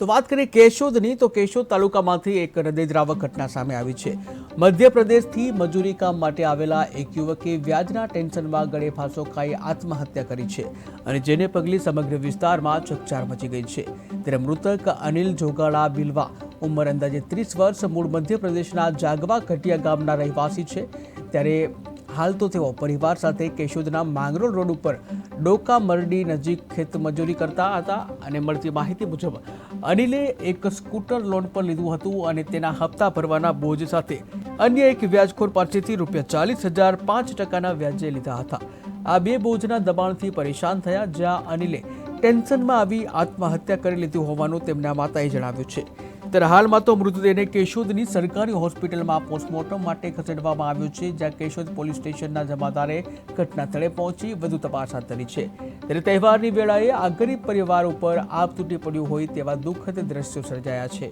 તો વાત કરીએ કેશોદની, તો કેશોદ તાલુકામાંથી એક હૃદયદ્રાવક ઘટના સામે આવી છે। મધ્યપ્રદેશથી મજૂરી કામ માટે આવેલા એક યુવકે વ્યાજના ટેન્શનમાં ગળે ફાંસો ખાઈ આત્મહત્યા કરી છે અને જેને પગલે સમગ્ર વિસ્તારમાં ચકચાર મચી ગઈ છે। ત્યારે મૃતક અનિલ જોગાળા બિલવા, ઉંમર અંદાજે 30 વર્ષ, મૂળ મધ્યપ્રદેશના જાગવા ઘટિયા ગામના રહેવાસી છે। ત્યારે હાલ તો તેઓ પરિવાર સાથે કેશોદના માંગરોળ રોડ ઉપર ડોકા મરડી નજીક ખેતમજૂરી કરતા હતા અને મળતી માહિતી મુજબ અનિલે એક સ્કૂટર લોન પર લીધું હતું અને તેના હપ્તા ભરવાના બોજ સાથે અન્ય એક વ્યાજખોર પાસેથી ₹40,000 5% વ્યાજે લીધા હતા। આ બે બોજના દબાણથી પરેશાન થયા, જ્યાં અનિલે ટેન્શનમાં આવી આત્મહત્યા કરી લીધી હોવાનું તેમના માતાએ જણાવ્યું છે। ત્યારે હાલમાં તો મૃતદેહને કેશોદની સરકારી હોસ્પિટલમાં પોસ્ટમોર્ટમ માટે ખસેડવામાં આવ્યો છે, જ્યાં કેશોદ પોલીસ સ્ટેશનના જમાદારે ઘટના સ્થળે પહોંચી વધુ તપાસ હાથ ધરી છે। ત્યારે તહેવારની વેળાએ આ ગરીબ પરિવાર ઉપર આપ તૂટી પડ્યું હોય તેવા દુઃખદ દ્રશ્યો સર્જાયા છે।